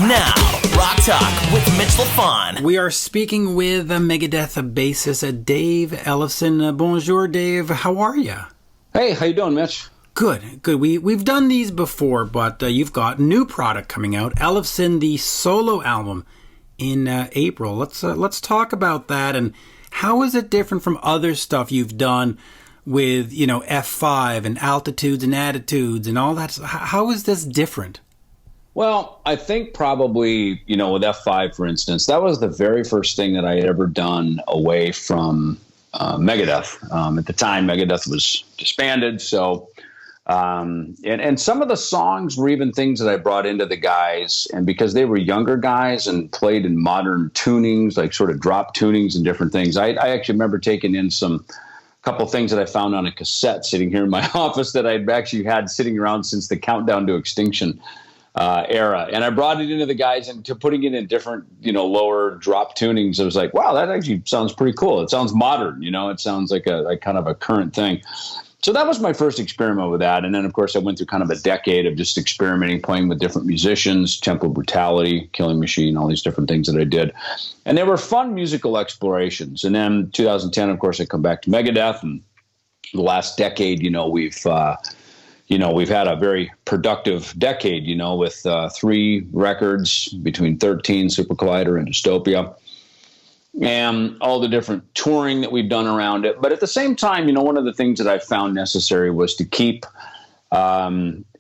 Now, Rock Talk with Mitch Lafon. We are speaking with Megadeth bassist Dave Ellefson. Bonjour, Dave. How are you? Hey, how you doing, Mitch? Good. We've done these before, but you've got new product coming out, Ellefson, the solo album in April. Let's talk about that, and how is it different from other stuff you've done with, F5 and altitudes and attitudes and all that? How is this different? Well, I think probably, with F5, for instance, that was the very first thing that I had ever done away from Megadeth. At the time, Megadeth was disbanded. So, and some of the songs were even things that I brought into the guys. And because they were younger guys and played in modern tunings, like sort of drop tunings and different things, I actually remember taking in a couple things that I found on a cassette sitting here in my office that I'd actually had sitting around since the Countdown to Extinction era. And I brought it into the guys, and to putting it in different, lower drop tunings, I was like, wow, that actually sounds pretty cool. It sounds modern, it sounds like a kind of a current thing. So that was my first experiment with that. And then, of course, I went through kind of a decade of just experimenting, playing with different musicians, Tempo Brutality, Killing Machine, all these different things that I did. And they were fun musical explorations. And then 2010, of course, I come back to Megadeth. And the last decade, we've had a very productive decade, with 3 records between 13, Super Collider, and Dystopia, and all the different touring that we've done around it. But at the same time, one of the things that I found necessary was to keep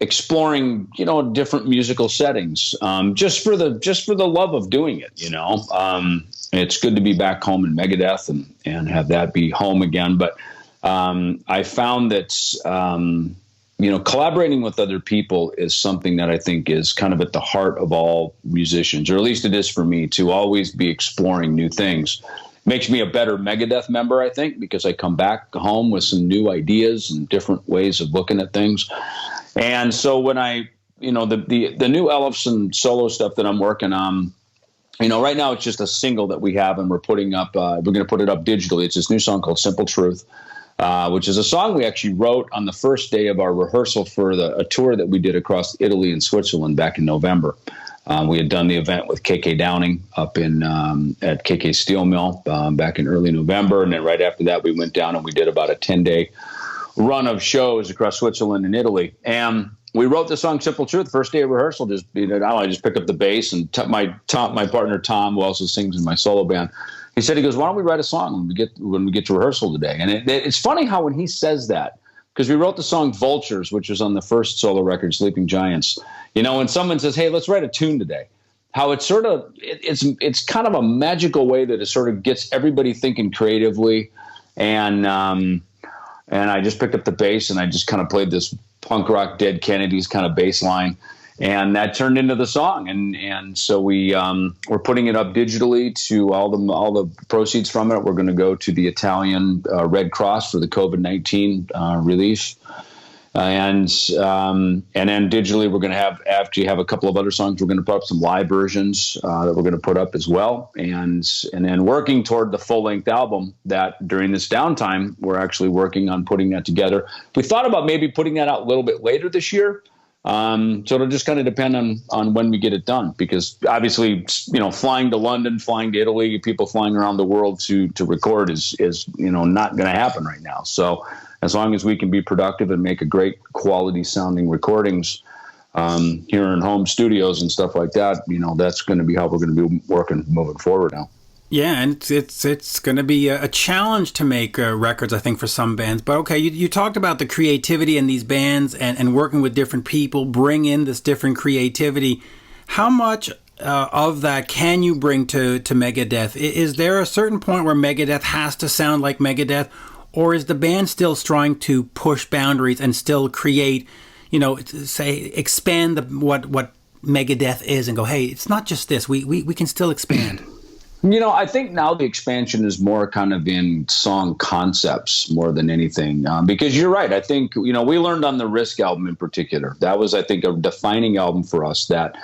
exploring, different musical settings, just for the love of doing it. It's good to be back home in Megadeth and have that be home again. But I found that collaborating with other people is something that I think is kind of at the heart of all musicians, or at least it is for me, to always be exploring new things. Makes me a better Megadeth member, I think, because I come back home with some new ideas and different ways of looking at things. And so when the new Ellefson solo stuff that I'm working on, right now it's just a single that we have, and we're putting up, we're going to put it up digitally. It's this new song called Simple Truth. Which is a song we actually wrote on the first day of our rehearsal for a tour that we did across Italy and Switzerland back in November. We had done the event with KK Downing up in at KK Steel Mill back in early November, and then right after that we went down and we did about a 10-day run of shows across Switzerland and Italy. And we wrote the song Simple Truth first day of rehearsal. I just picked up the bass, and my partner Tom, who also sings in my solo band, he goes, why don't we write a song when we get to rehearsal today? And it's funny how when he says that, because we wrote the song Vultures, which was on the first solo record, Sleeping Giants, when someone says, hey, let's write a tune today, how it's sort of, it's kind of a magical way that it sort of gets everybody thinking creatively. And I just picked up the bass and I just kind of played this punk rock Dead Kennedys kind of bass line. And that turned into the song, and so we're putting it up digitally to all the proceeds from it. We're going to go to the Italian Red Cross for the COVID-19 relief, and then digitally we're going to have a couple of other songs. We're going to put up some live versions that we're going to put up as well, and then working toward the full length album. That during this downtime, we're actually working on putting that together. We thought about maybe putting that out a little bit later this year. So it'll just kind of depend on when we get it done, because obviously, flying to London, flying to Italy, people flying around the world to record is not going to happen right now. So as long as we can be productive and make a great quality sounding recordings here in home studios and stuff like that, that's going to be how we're going to be working moving forward now. Yeah, and it's going to be a challenge to make records, I think, for some bands. But okay, you talked about the creativity in these bands and working with different people, bring in this different creativity. How much of that can you bring to Megadeth? Is there a certain point where Megadeth has to sound like Megadeth, or is the band still trying to push boundaries and still create, expand what Megadeth is and go, hey, it's not just this. We can still expand. I think now the expansion is more kind of in song concepts more than anything, because you're right. I think, we learned on the Risk album in particular. That was, I think, a defining album for us that,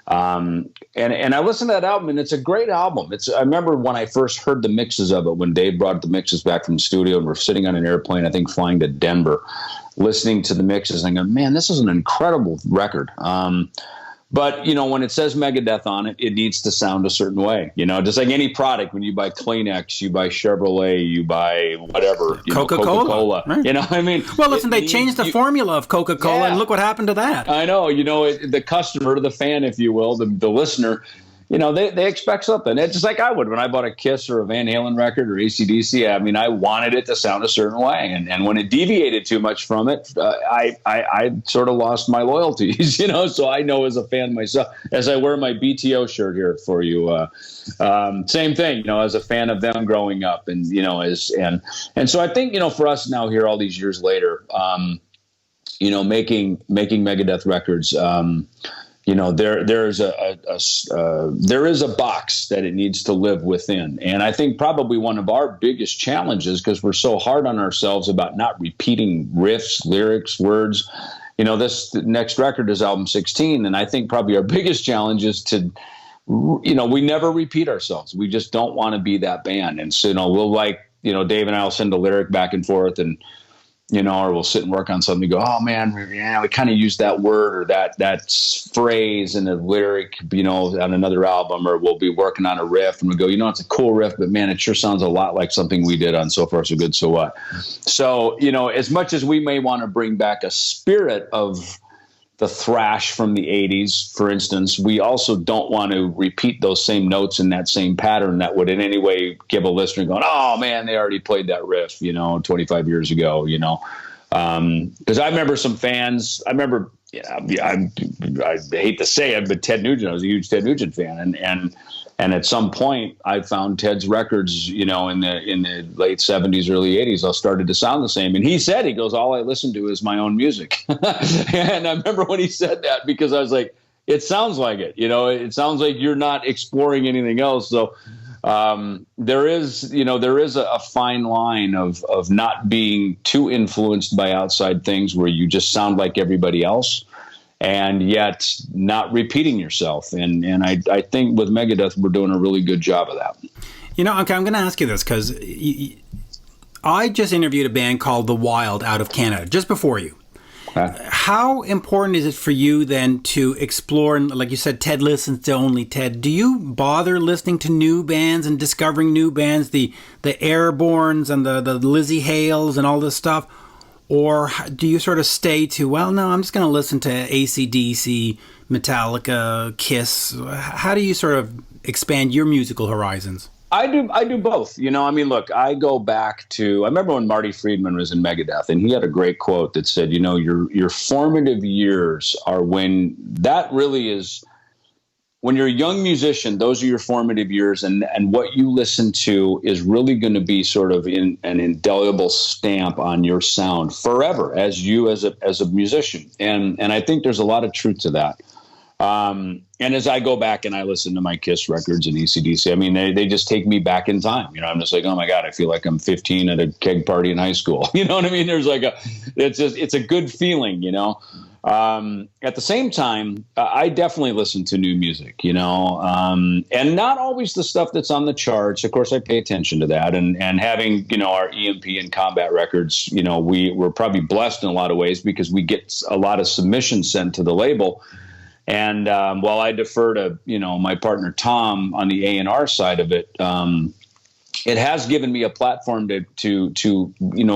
and I listened to that album, and it's a great album. I remember when I first heard the mixes of it, when Dave brought the mixes back from the studio and we're sitting on an airplane, I think flying to Denver, listening to the mixes and going, man, this is an incredible record. But, when it says Megadeth on it, it needs to sound a certain way. Just like any product, when you buy Kleenex, you buy Chevrolet, you buy whatever, Coca-Cola. Right. I mean, well, listen, they changed the formula of Coca-Cola, and look what happened to that. I know. The customer, the fan, if you will, the listener, they expect something. It's just like I would when I bought a Kiss or a Van Halen record or AC/DC. I mean, I wanted it to sound a certain way, and when it deviated too much from it, I sort of lost my loyalties. So I know as a fan myself, as I wear my BTO shirt here for you, same thing. As a fan of them growing up, and and so I think for us now here all these years later, making Megadeth records. There is a box that it needs to live within. And I think probably one of our biggest challenges, because we're so hard on ourselves about not repeating riffs, lyrics, words, this next record is album 16. And I think probably our biggest challenge is to, we never repeat ourselves. We just don't want to be that band. And so, we'll Dave and I will send a lyric back and forth, and or we'll sit and work on something and go, oh man, we kind of use that word or that phrase in a lyric, on another album, or we'll be working on a riff and we go, it's a cool riff, but man, it sure sounds a lot like something we did on So Far So Good, So What? So, as much as we may want to bring back a spirit of the thrash from the 80s, for instance, we also don't want to repeat those same notes in that same pattern that would in any way give a listener going, oh man, they already played that riff, 25 years ago, because I remember some fans, I hate to say it, but Ted Nugent, I was a huge Ted Nugent fan. And at some point I found Ted's records, in the late 70s, early 80s, all started to sound the same. And he goes, all I listen to is my own music. And I remember when he said that, because I was like, it sounds like it, it sounds like you're not exploring anything else. So there is a fine line of not being too influenced by outside things where you just sound like everybody else, and yet not repeating yourself. And I think with Megadeth, we're doing a really good job of that. Okay, I'm going to ask you this, because I just interviewed a band called The Wild out of Canada, just before you. How important is it for you then to explore, and like you said, Ted listens to only Ted. Do you bother listening to new bands and discovering new bands, the Airborns and the Lizzie Hales and all this stuff? Or do you sort of stay to, well, no, I'm just going to listen to AC/DC, Metallica, Kiss? How do you sort of expand your musical horizons? I do both. Look, I go back to, I remember when Marty Friedman was in Megadeth, and he had a great quote that said, your formative years are when you're a young musician, those are your formative years, and what you listen to is really going to be sort of an indelible stamp on your sound forever as a musician. And I think there's a lot of truth to that. And as I go back and I listen to my Kiss records and AC/DC, I mean, they just take me back in time. I'm just like, oh my God, I feel like I'm 15 at a keg party in high school. You know what I mean? There's it's a good feeling, At the same time, I definitely listen to new music, and not always the stuff that's on the charts. Of course, I pay attention to that, and having, our EMP and Combat records, we're probably blessed in a lot of ways because we get a lot of submissions sent to the label. And while I defer to, my partner Tom on the A&R side of it, it has given me a platform to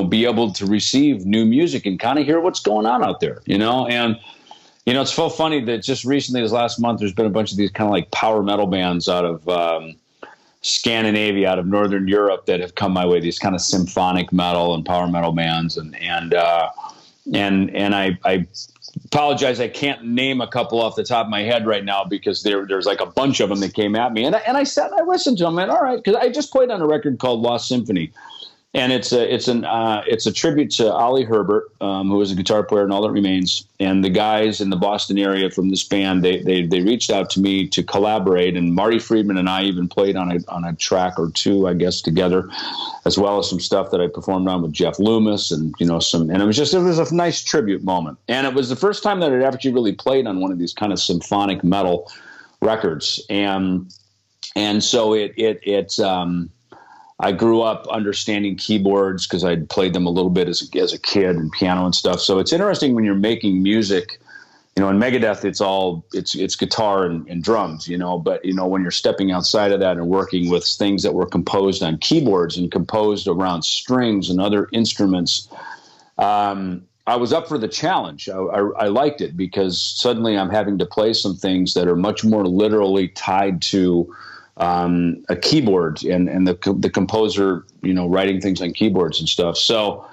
be able to receive new music and kind of hear what's going on out there, And it's so funny that just recently, this last month, there's been a bunch of these kind of like power metal bands out of Scandinavia, out of Northern Europe, that have come my way. These kind of symphonic metal and power metal bands, and I apologize, I can't name a couple off the top of my head right now because there's like a bunch of them that came at me, and I sat and I listened to them, and all right, because I just played on a record called Lost Symphony, and it's a tribute to Ollie Herbert, who was a guitar player in All That Remains, and the guys in the Boston area from this band, they reached out to me to collaborate, and Marty Friedman and I even played on a track or two, I guess, together, as well as some stuff that I performed on with Jeff Loomis, and and it was a nice tribute moment, and it was the first time that I'd actually really played on one of these kind of symphonic metal records, and so it's I grew up understanding keyboards because I'd played them a little bit as a kid, and piano and stuff. So it's interesting when you're making music in Megadeth, it's guitar and drums, but, when you're stepping outside of that and working with things that were composed on keyboards and composed around strings and other instruments, I was up for the challenge. I liked it because suddenly I'm having to play some things that are much more literally tied to a keyboard and the composer, writing things on keyboards and stuff. So,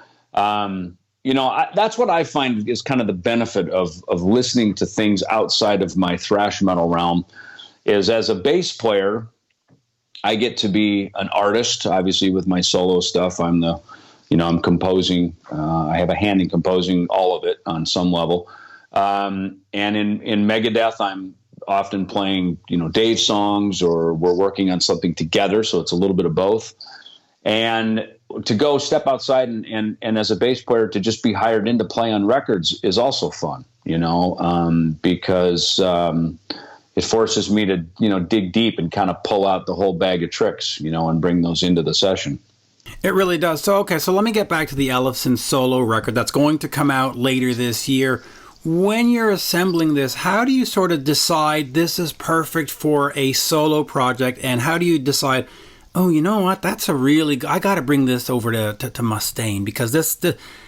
that's what I find is kind of the benefit of listening to things outside of my thrash metal realm is as a bass player, I get to be an artist. Obviously with my solo stuff, I'm composing, I have a hand in composing all of it on some level. And in Megadeth, I'm often playing, Dave's songs or we're working on something together. So it's a little bit of both. And to go step outside and as a bass player to just be hired in to play on records is also fun, because it forces me to, dig deep and kind of pull out the whole bag of tricks, and bring those into the session. It really does. So let me get back to the Ellefson solo record that's going to come out later this year. When you're assembling this, how do you sort of decide this is perfect for a solo project, and how do you decide, oh, you know what? That's I got to bring this over to Mustaine, because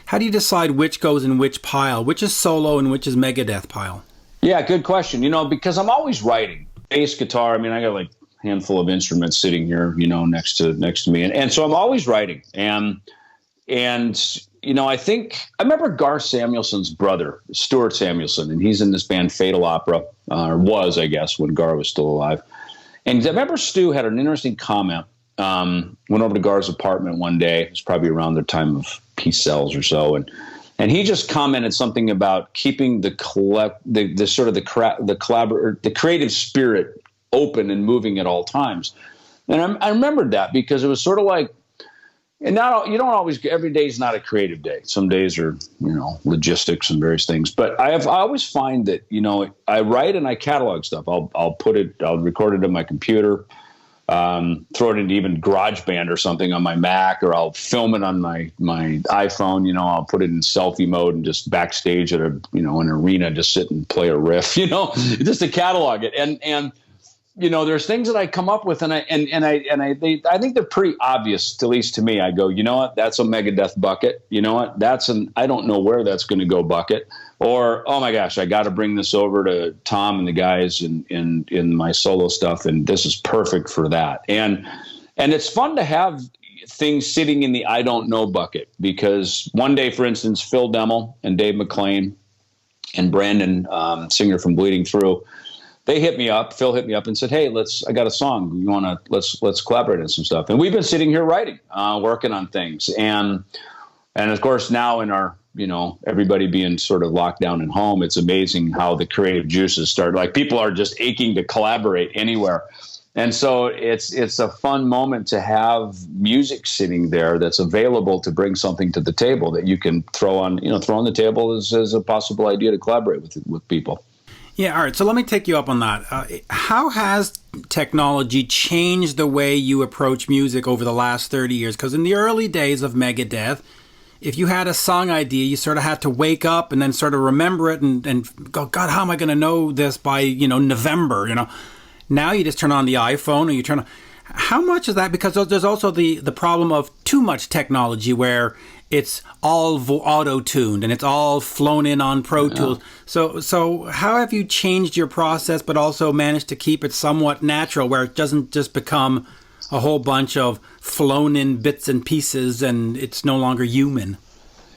how do you decide which goes in which pile, which is solo and which is Megadeth pile? Yeah, good question. Because I'm always writing bass guitar. I mean, I got like a handful of instruments sitting here, next to me. And so I'm always writing. And I think I remember Gar Samuelson's brother, Stuart Samuelson, and he's in this band Fatal Opera, or was, I guess, when Gar was still alive. And I remember Stu had an interesting comment. Went over to Gar's apartment one day. It was probably around the time of Peace Cells or so, and he just commented something about keeping the creative spirit open and moving at all times. And I remembered that because it was sort of like, and now you don't always, every day is not a creative day. Some days are, logistics and various things. But I always find that, I write and I catalog stuff. I'll record it on my computer, throw it into even GarageBand or something on my Mac, or I'll film it on my iPhone. I'll put it in selfie mode and just backstage at an arena, just sit and play a riff, just to catalog it. And there's things that I come up with, and I think they're pretty obvious, at least to me. I go, you know what, that's a Megadeth bucket. You know what, that's I don't know where that's going to go bucket. Or, oh my gosh, I got to bring this over to Tom and the guys in my solo stuff, and this is perfect for that. And it's fun to have things sitting in the I don't know bucket, because one day, for instance, Phil Demmel and Dave McClain and Brandon, singer from Bleeding Through, they hit me up. Phil hit me up and said, "Hey, I got a song. You want to let's collaborate on some stuff." And we've been sitting here writing, working on things, and of course now in our everybody being sort of locked down at home, it's amazing how the creative juices start. Like, people are just aching to collaborate anywhere. And so it's a fun moment to have music sitting there that's available to bring something to the table that you can throw on the table as a possible idea to collaborate with people. Yeah, all right. So let me take you up on that. How has technology changed the way you approach music over the last 30 years? Because in the early days of Megadeth, if you had a song idea, you sort of had to wake up and then sort of remember it and go, God, how am I going to know this by, November, Now you just turn on the iPhone, or you turn on. How much is that? Because there's also the problem of too much technology where it's all auto-tuned and it's all flown in on Pro Tools. So how have you changed your process but also managed to keep it somewhat natural, where it doesn't just become a whole bunch of flown in bits and pieces and it's no longer human?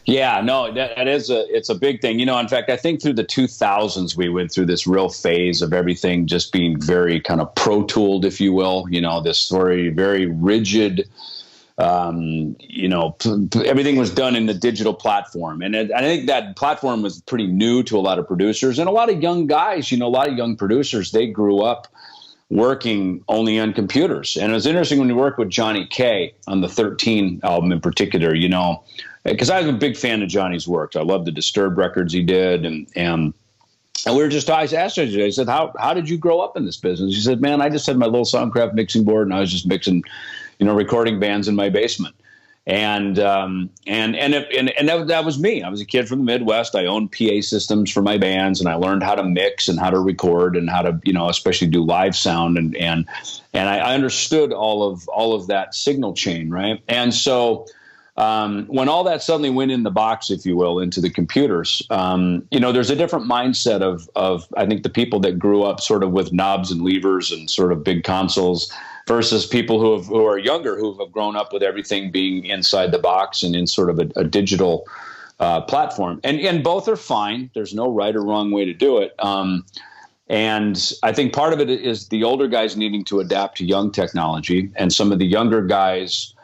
Yeah, no, it's a big thing. In fact, I think through the 2000s, we went through this real phase of everything just being very kind of Pro Tooled, if you will, this very rigid, everything was done in the digital platform. And I think that platform was pretty new to a lot of producers and a lot of young guys, a lot of young producers, they grew up working only on computers. And it was interesting when we worked with Johnny K on the 13 album in particular, because I was a big fan of Johnny's work. I loved the Disturbed records he did. And we were just, I asked him, I said, how did you grow up in this business? He said, man, I just had my little Soundcraft mixing board and I was just mixing, recording bands in my basement. That was me. I was a kid from the Midwest. I owned PA systems for my bands, and I learned how to mix and how to record and how to, especially do live sound, and I understood all of that signal chain, right? And so when all that suddenly went in the box, if you will, into the computers, there's a different mindset of I think the people that grew up sort of with knobs and levers and sort of big consoles versus people who are younger, who have grown up with everything being inside the box and in sort of a digital platform. And both are fine. There's no right or wrong way to do it. And I think part of it is the older guys needing to adapt to young technology, and some of the younger guys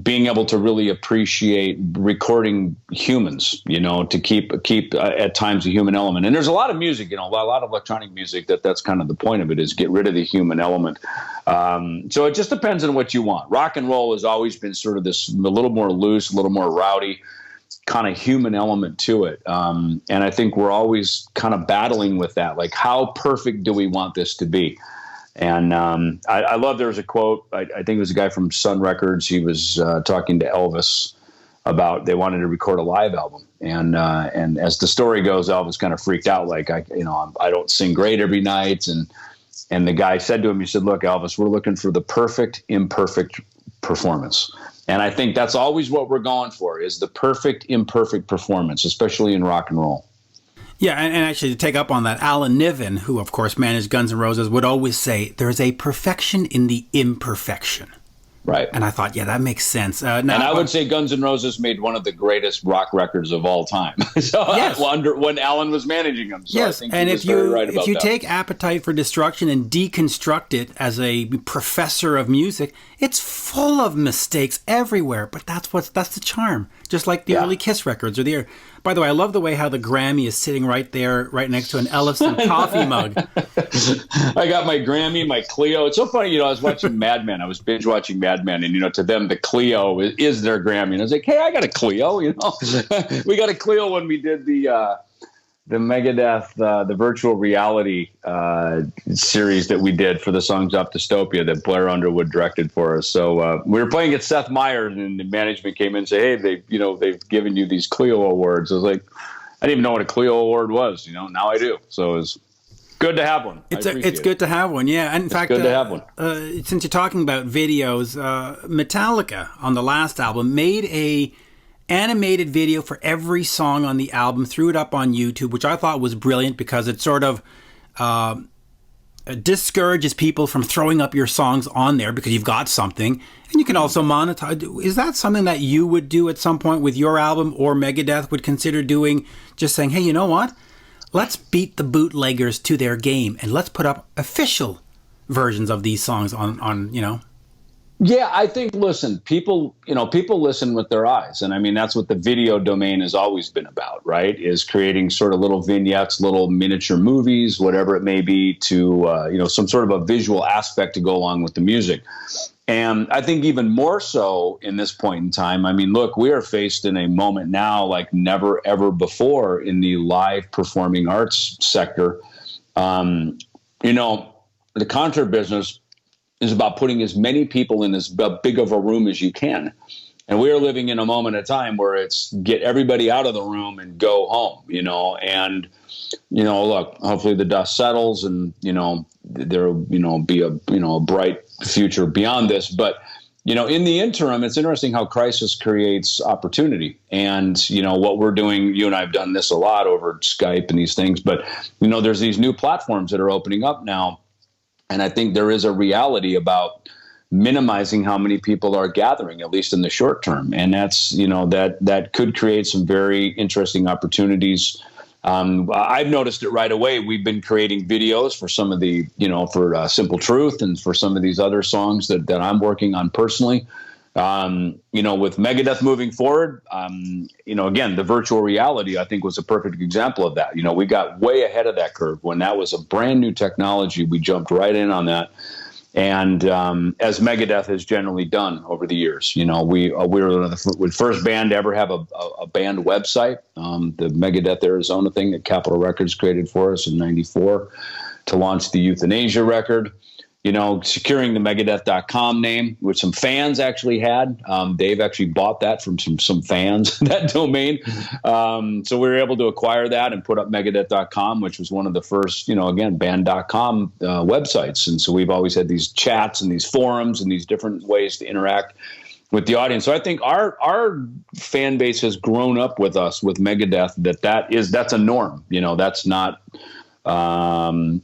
being able to really appreciate recording humans, to keep at times a human element. And there's a lot of music, a lot of electronic music that's kind of the point of it, is get rid of the human element. So it just depends on what you want. Rock and roll has always been sort of a little more loose, a little more rowdy kind of human element to it. And I think we're always kind of battling with that. Like, how perfect do we want this to be? And I love, there was a quote, I think it was a guy from Sun Records. He was talking to Elvis about they wanted to record a live album. And as the story goes, Elvis kind of freaked out, like, I don't sing great every night. And the guy said to him, he said, "Look, Elvis, we're looking for the perfect, imperfect performance." And I think that's always what we're going for, is the perfect, imperfect performance, especially in rock and roll. Yeah, and actually to take up on that, Alan Niven, who of course managed Guns N' Roses, would always say there's a perfection in the imperfection. Right. And I thought, yeah, that makes sense. And I would say Guns N' Roses made one of the greatest rock records of all time. So yes. When Alan was managing them. So yes, I think and if you take Appetite for Destruction and deconstruct it as a professor of music, it's full of mistakes everywhere. But that's the charm. Just like the early Kiss records or the. By the way, I love the way how the Grammy is sitting right there, right next to an Ellefson coffee mug. I got my Grammy, my Clio. It's so funny, I was watching Mad Men. I was binge watching Mad Men, and to them the Clio is their Grammy. And I was like, hey, I got a Clio. We got a Clio when we did the Megadeth, the virtual reality series that we did for the songs off Dystopia that Blair Underwood directed for us. So we were playing at Seth Meyers, and the management came in and said, "Hey, they've given you these Clio awards." I was like, I didn't even know what a Clio award was. Now I do. So it's good to have one. It's good to have one. Yeah, and in fact, good to have one. Since you're talking about videos, Metallica on the last album made a animated video for every song on the album, threw it up on YouTube, which I thought was brilliant because it sort of discourages people from throwing up your songs on there because you've got something, and you can also monetize. Is that something that you would do at some point with your album, or Megadeth would consider doing, just saying, hey, you know what? Let's beat the bootleggers to their game and let's put up official versions of these songs on Yeah, I think, listen, people listen with their eyes. And I mean, that's what the video domain has always been about, right? Is creating sort of little vignettes, little miniature movies, whatever it may be, to, some sort of a visual aspect to go along with the music. And I think even more so in this point in time, I mean, look, we are faced in a moment now like never, ever before in the live performing arts sector. The concert business is about putting as many people in as big of a room as you can. And we are living in a moment of time where it's get everybody out of the room and go home, and, look, hopefully the dust settles and, there'll, be a bright future beyond this. But, in the interim, it's interesting how crisis creates opportunity. And, what we're doing, you and I have done this a lot over Skype and these things, but, there's these new platforms that are opening up now. And I think there is a reality about minimizing how many people are gathering, at least in the short term. And that's, that could create some very interesting opportunities. I've noticed it right away. We've been creating videos for some of the, for Simple Truth and for some of these other songs that I'm working on personally. With Megadeth moving forward, again, the virtual reality, I think, was a perfect example of that. We got way ahead of that curve when that was a brand new technology. We jumped right in on that. And as Megadeth has generally done over the years, we were the first band to ever have a band website, the Megadeth Arizona thing that Capitol Records created for us in '94 to launch the Euthanasia record. securing the Megadeth.com name, which some fans actually had. Dave actually bought that from some fans, that domain. So we were able to acquire that and put up Megadeth.com, which was one of the first, band.com websites. And so we've always had these chats and these forums and these different ways to interact with the audience. So I think our fan base has grown up with us with Megadeth. That's a norm. That's not. That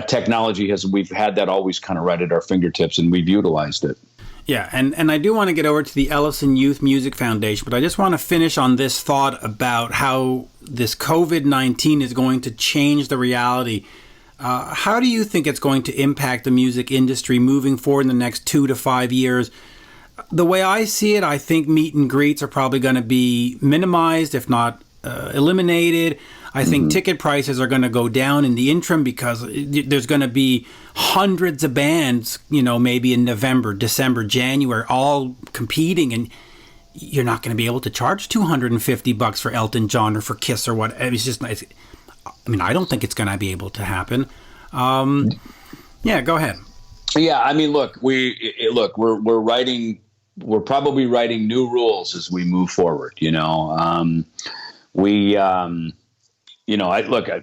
technology we've had that always kind of right at our fingertips, and we've utilized it. Yeah, and I do want to get over to the Ellefson Youth Music Foundation, but I just want to finish on this thought about how this COVID-19 is going to change the reality. How do you think it's going to impact the music industry moving forward in the next 2 to 5 years? The way I see it, I think meet and greets are probably going to be minimized, if not eliminated. I think ticket prices are going to go down in the interim because there's going to be hundreds of bands, maybe in November, December, January, all competing, and you're not going to be able to charge $250 for Elton John or for Kiss or what. It's just, I don't think it's going to be able to happen. Yeah, go ahead. Yeah, I mean, look, we're probably writing new rules as we move forward.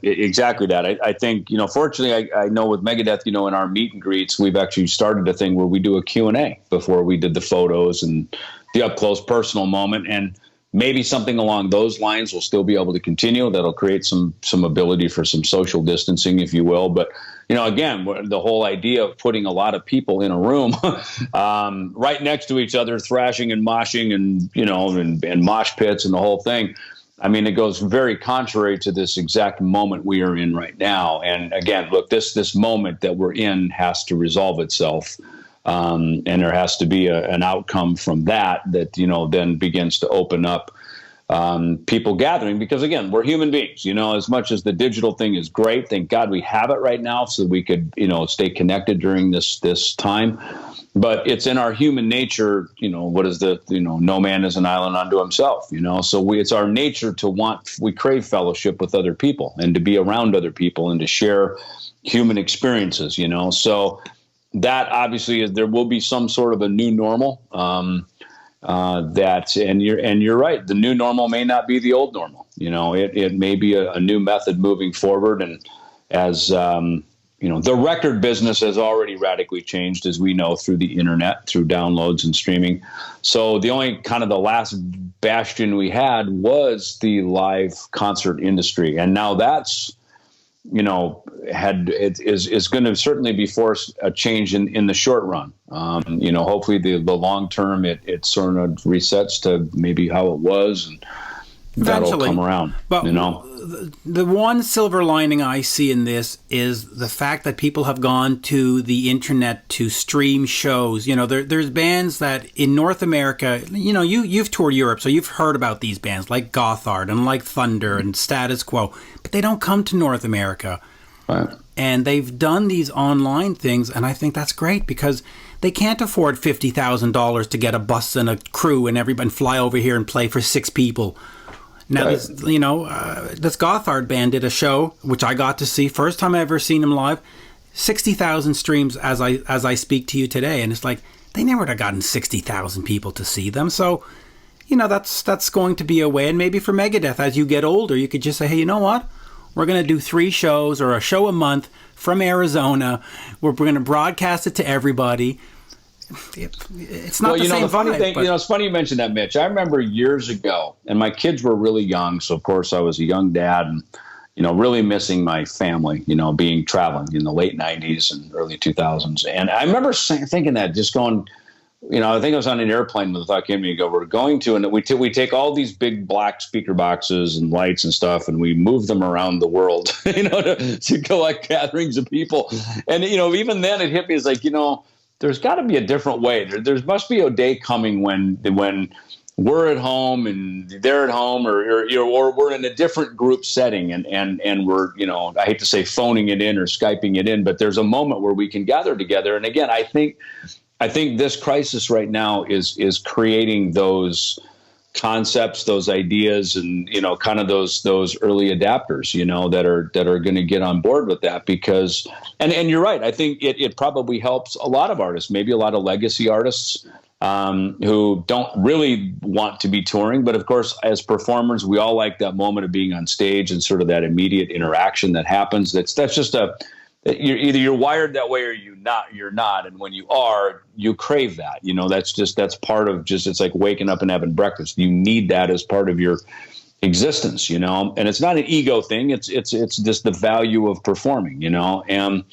Exactly that. I think, fortunately, I know with Megadeth, in our meet and greets, we've actually started a thing where we do a Q&A before we did the photos and the up close personal moment. And maybe something along those lines will still be able to continue. That'll create some ability for some social distancing, if you will. But, again, the whole idea of putting a lot of people in a room right next to each other, thrashing and moshing and mosh pits and the whole thing. I mean, it goes very contrary to this exact moment we are in right now. And again, look, this moment that we're in has to resolve itself. And there has to be an outcome from that then begins to open up people gathering. Because again, we're human beings, as much as the digital thing is great. Thank God we have it right now so that we could, stay connected during this time. But it's in our human nature, what is no man is an island unto himself, so it's our nature we crave fellowship with other people and to be around other people and to share human experiences, so that obviously there will be some sort of a new normal and you're right. The new normal may not be the old normal, it may be a new method moving forward. And as, the record business has already radically changed, as we know, through the internet, through downloads and streaming. So the only kind of the last bastion we had was the live concert industry. And now that's, is going to certainly be forced a change in the short run. Hopefully the long term, it sort of resets to maybe how it was, and that'll come around. But the one silver lining I see in this is the fact that people have gone to the internet to stream shows. There's bands that in North America, you've toured Europe, so you've heard about these bands like Gothard and like Thunder and Status Quo, but they don't come to North America. Right. And they've done these online things, and I think that's great because they can't afford $50,000 to get a bus and a crew and everybody fly over here and play for 6 people. Now, right. This Gothard band did a show, which I got to see. First time I ever seen them live. 60,000 streams as I speak to you today. And it's like, they never would have gotten 60,000 people to see them. So, that's going to be a way. And maybe for Megadeth, as you get older, you could just say, hey, you know what? We're going to do 3 shows or a show a month from Arizona. We're going to broadcast it to everybody. It's not the same funny vibe, thing. but It's funny you mentioned that, Mitch. I remember years ago, and my kids were really young, so of course I was a young dad, and really missing my family. Being traveling in the late '90s and early 2000s, and I remember thinking that, just going. I think I was on an airplane when the thought came to me. We're going to, and we take all these big black speaker boxes and lights and stuff, and we move them around the world, to collect gatherings of people. And even then, it hit me as like, there's got to be a different way. There must be a day coming when we're at home and they're at home, or we're in a different group setting, and we're I hate to say phoning it in or Skyping it in, but there's a moment where we can gather together. And again, I think this crisis right now is creating those concepts, those ideas, and kind of those early adapters, that are going to get on board with that. Because and you're right, I think it probably helps a lot of artists, maybe a lot of legacy artists who don't really want to be touring, but of course, as performers, we all like that moment of being on stage and sort of that immediate interaction that happens. That's just you're wired that way or you're not. And when you are, you crave that, that's part of it's like waking up and having breakfast. You need that as part of your existence, and it's not an ego thing. It's just the value of performing, and,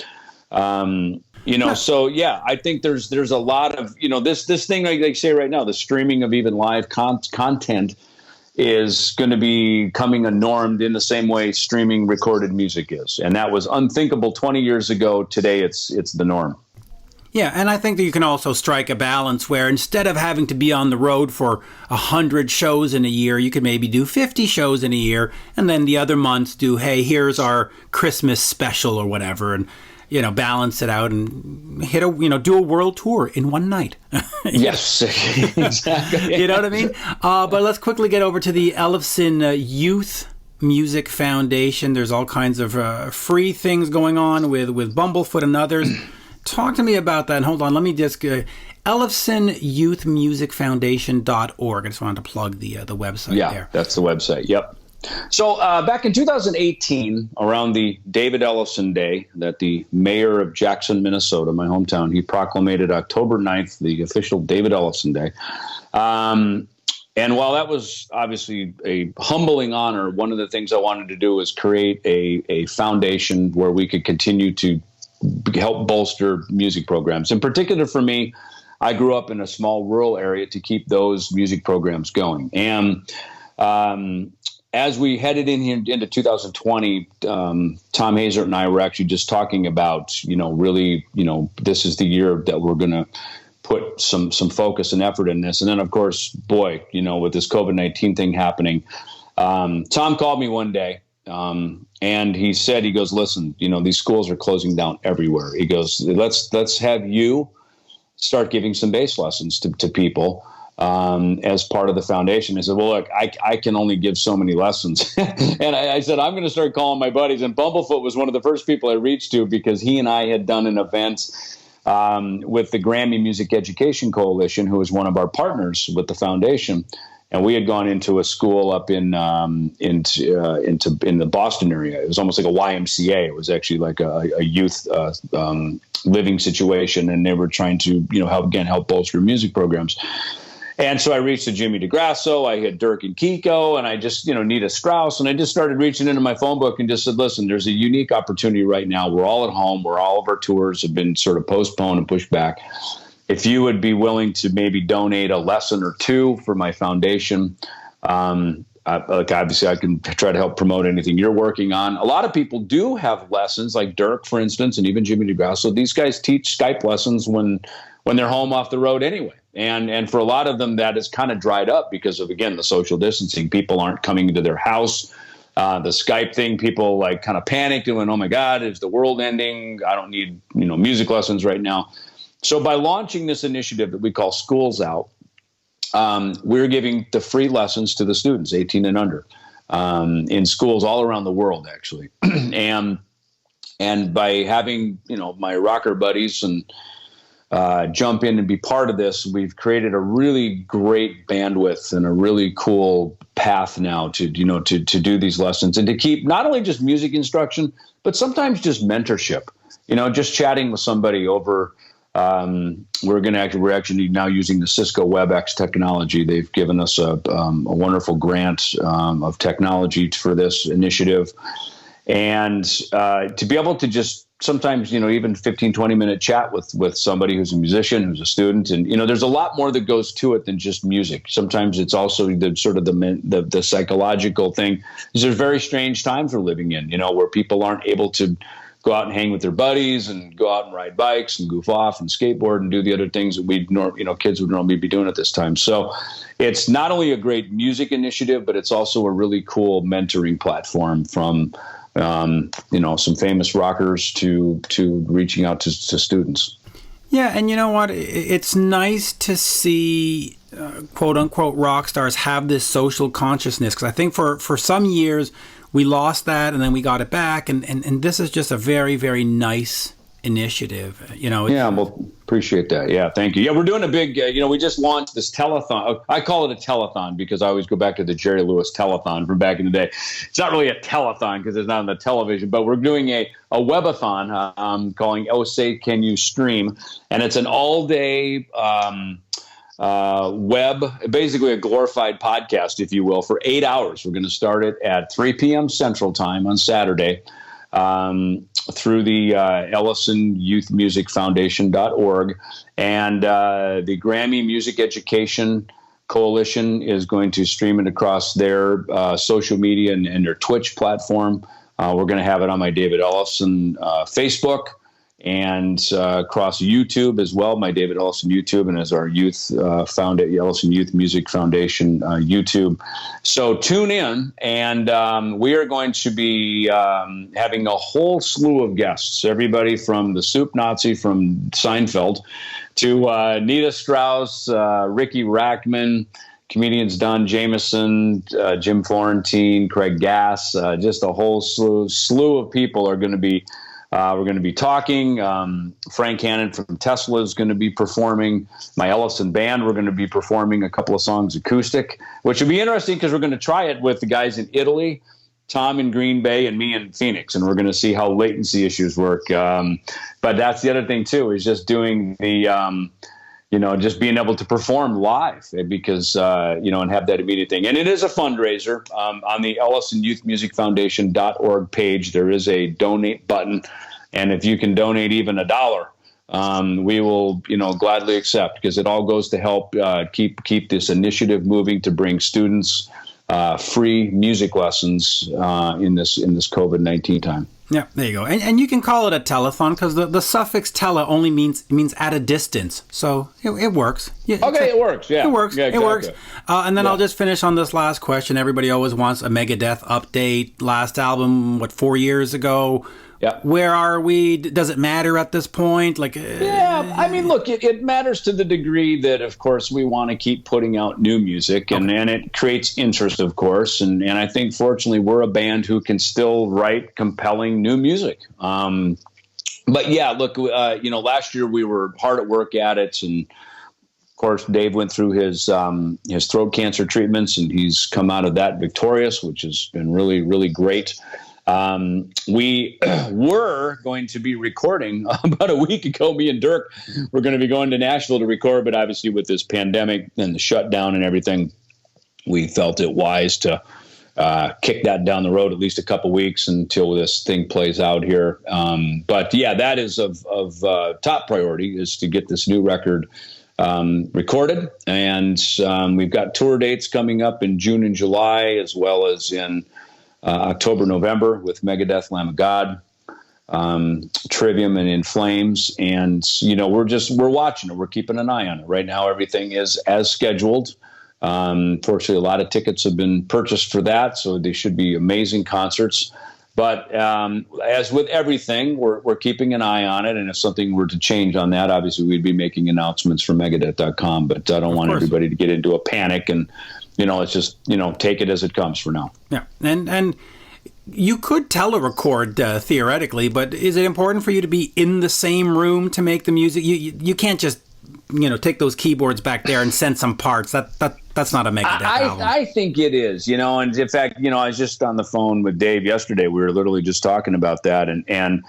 so yeah, I think there's a lot of, this thing, like they say right now, the streaming of even live content is going to be becoming a norm in the same way streaming recorded music is. And that was unthinkable 20 years ago. Today, it's the norm. Yeah, and I think that you can also strike a balance where instead of having to be on the road for 100 shows in a year, you could maybe do 50 shows in a year, and then the other months do, hey, here's our Christmas special or whatever, and balance it out and hit do a world tour in one night. Yes, exactly. You know what I mean? But let's quickly get over to the Ellefson Youth Music Foundation. There's all kinds of free things going on with Bumblefoot and others. Talk to me about that. And hold on, let me just EllefsonYouthMusicFoundation.org. I just wanted to plug the website there. Yeah, that's the website. Yep. So back in 2018, around the David Ellefson Day, that the mayor of Jackson, Minnesota, my hometown, he proclaimed October 9th, the official David Ellefson Day. And while that was obviously a humbling honor, one of the things I wanted to do was create a foundation where we could continue to help bolster music programs. In particular for me, I grew up in a small rural area to keep those music programs going. And as we headed into 2020, Tom Hazert and I were actually just talking about, really, this is the year that we're going to put some focus and effort in this. And then, of course, boy, with this COVID-19 thing happening, Tom called me one day and he goes, listen, these schools are closing down everywhere. He goes, let's have you start giving some bass lessons to people. As part of the foundation. I said, well, look, I can only give so many lessons. And I said, I'm going to start calling my buddies. And Bumblefoot was one of the first people I reached to because he and I had done an event with the Grammy Music Education Coalition, who is one of our partners with the foundation. And we had gone into a school up in the Boston area. It was almost like a YMCA. It was actually like a youth living situation. And they were trying to, help bolster music programs. And so I reached to Jimmy DeGrasso, I had Dirk and Kiko, and I just, Nita Strauss, and I just started reaching into my phone book and just said, listen, there's a unique opportunity right now. We're all at home. All of our tours have been sort of postponed and pushed back. If you would be willing to maybe donate a lesson or two for my foundation, obviously I can try to help promote anything you're working on. A lot of people do have lessons, like Dirk, for instance, and even Jimmy DeGrasso. These guys teach Skype lessons when they're home off the road anyway. And for a lot of them, that has kind of dried up because of, again, the social distancing. People aren't coming into their house. The Skype thing, people like kind of panicked and went, oh my God, is the world ending? I don't need, music lessons right now. So by launching this initiative that we call Schools Out, we're giving the free lessons to the students, 18 and under, in schools all around the world, actually. and by having, my rocker buddies and jump in and be part of this, we've created a really great bandwidth and a really cool path now to do these lessons and to keep not only just music instruction, but sometimes just mentorship, just chatting with somebody over. We're actually now using the Cisco WebEx technology. They've given us a wonderful grant of technology for this initiative. And to be able to just sometimes, even 15, 20-minute chat with somebody who's a musician, who's a student. And, there's a lot more that goes to it than just music. Sometimes it's also the sort of the psychological thing. There's very strange times we're living in, where people aren't able to go out and hang with their buddies and go out and ride bikes and goof off and skateboard and do the other things that kids would normally be doing at this time. So it's not only a great music initiative, but it's also a really cool mentoring platform from some famous rockers to reaching out to students. Yeah, and you know what? It's nice to see quote unquote rock stars have this social consciousness, because I think for some years we lost that and then we got it back, and this is just a very, very nice initiative. Yeah, well, appreciate that. Yeah, thank you. Yeah, we're doing a big, we just launched this telethon. I call it a telethon because I always go back to the Jerry Lewis telethon from back in the day. It's not really a telethon because it's not on the television, but we're doing a webathon calling Oh Say Can You Stream, and it's an all-day web, basically a glorified podcast, if you will, for 8 hours. We're going to start it at 3 p.m. Central Time on Saturday. Through the Ellefson Youth Music Foundation.org, and the Grammy Music Education Coalition is going to stream it across their social media and their Twitch platform. We're going to have it on my David Ellefson Facebook, and across YouTube as well, my David Ellefson YouTube, and as our youth Ellefson Youth Music Foundation YouTube. So tune in, and we are going to be having a whole slew of guests, everybody from the Soup Nazi from Seinfeld to Nita Strauss, Ricky Rackman, comedians Don Jameson, Jim Florentine, Craig Gass, just a whole slew of people are going to be we're going to be talking. Frank Hannon from Tesla is going to be performing. My Ellefson band, we're going to be performing a couple of songs acoustic, which will be interesting because we're going to try it with the guys in Italy, Tom in Green Bay, and me in Phoenix, and we're going to see how latency issues work. But that's the other thing, too, is just doing the just being able to perform live because, and have that immediate thing. And it is a fundraiser. On the Ellefson Youth Music Foundation.org page, there is a donate button. And if you can donate even $1, we will, gladly accept, because it all goes to help keep this initiative moving to bring students free music lessons in this COVID-19 time. Yeah, there you go. And you can call it a telethon because the suffix tele only means at a distance. So it works. Yeah, okay, it works. Yeah. It works. Yeah, exactly. It works. And then I'll just finish on this last question. Everybody always wants a Megadeth update. Last album, 4 years ago? Yeah. Where are we? Does it matter at this point? Yeah, I mean, look, it matters to the degree that, of course, we want to keep putting out new music, and it creates interest, of course. And I think, fortunately, we're a band who can still write compelling new music. But yeah, look, last year we were hard at work at it, and of course, Dave went through his throat cancer treatments, and he's come out of that victorious, which has been really, really great. We were going to be recording about a week ago. Me and Dirk were going to be going to Nashville to record, but obviously with this pandemic and the shutdown and everything, we felt it wise to kick that down the road at least a couple weeks until this thing plays out here. But yeah, that is of top priority, is to get this new record recorded. And we've got tour dates coming up in June and July, as well as in October, November with Megadeth, Lamb of God, Trivium, and In Flames. And, we're watching it. We're keeping an eye on it. Right now, everything is as scheduled. Fortunately, a lot of tickets have been purchased for that, so they should be amazing concerts. But as with everything, we're keeping an eye on it. And if something were to change on that, obviously, we'd be making announcements from Megadeth.com. But I don't want everybody to get into a panic, and let's just, take it as it comes for now. Yeah. And you could telerecord theoretically, but is it important for you to be in the same room to make the music? You can't just, take those keyboards back there and send some parts. That's not a Megadeth album. I think it is, and in fact, I was just on the phone with Dave yesterday. We were literally just talking about that. And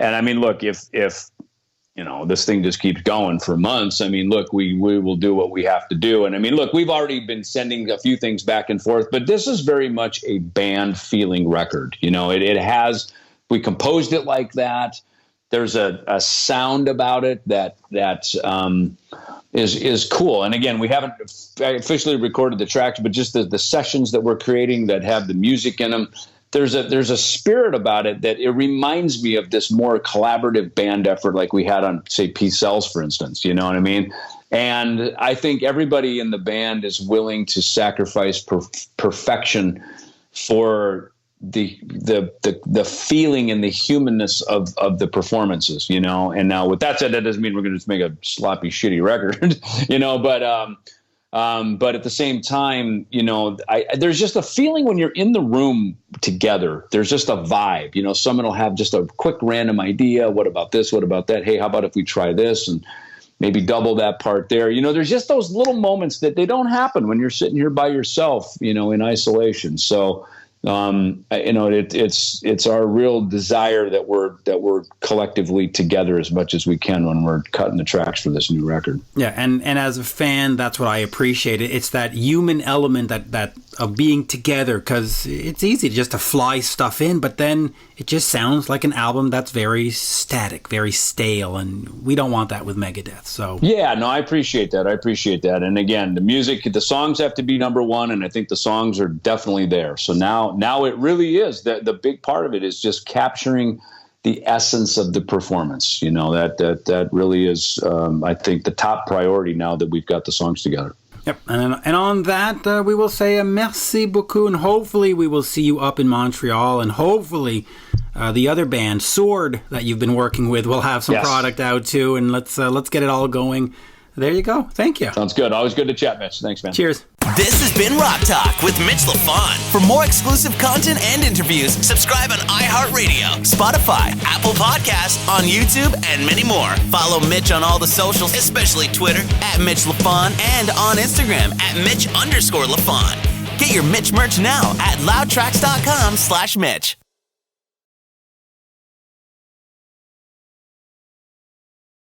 I mean, look, if this thing just keeps going for months, I mean, look, we will do what we have to do. And I mean, look, we've already been sending a few things back and forth, but this is very much a band feeling record. We composed it like that. There's a sound about it that is cool. And again, we haven't officially recorded the tracks, but just the sessions that we're creating that have the music in them, there's a spirit about it that it reminds me of this more collaborative band effort like we had on, say, Peace Sells, for instance. You know what I mean? And I think everybody in the band is willing to sacrifice perfection for the feeling and the humanness of the performances, you know. And now with that said, that doesn't mean we're going to just make a sloppy, shitty record, you know, but at the same time, you know, there's just a feeling when you're in the room together. There's just a vibe, you know. Someone will have just a quick random idea. What about this? What about that? Hey, how about if we try this and maybe double that part there? You know, there's just those little moments that they don't happen when you're sitting here by yourself, you know, in isolation. So, you know, it's our real desire that we're collectively together as much as we can when we're cutting the tracks for this new record. Yeah, and as a fan, that's what I appreciate. It's that human element that of being together, because it's easy just to fly stuff in, but then it just sounds like an album that's very static, very stale, and we don't want that with Megadeth. So yeah, no, I appreciate that. And again, the music, the songs have to be number one, and I think the songs are definitely there. So now it really is the big part of it is just capturing the essence of the performance. You know, that really is, I think, the top priority now that we've got the songs together. Yep, and on that, we will say a merci beaucoup, and hopefully we will see you up in Montreal, and hopefully the other band, Sword, that you've been working with, will have some product out too, and let's get it all going. There you go. Thank you. Sounds good. Always good to chat, Mitch. Thanks, man. Cheers. This has been Rock Talk with Mitch Lafon. For more exclusive content and interviews, subscribe on iHeartRadio, Spotify, Apple Podcasts, on YouTube, and many more. Follow Mitch on all the socials, especially Twitter, @Mitch Lafon, and on Instagram, @Mitch_Lafon. Get your Mitch merch now at loudtracks.com/Mitch.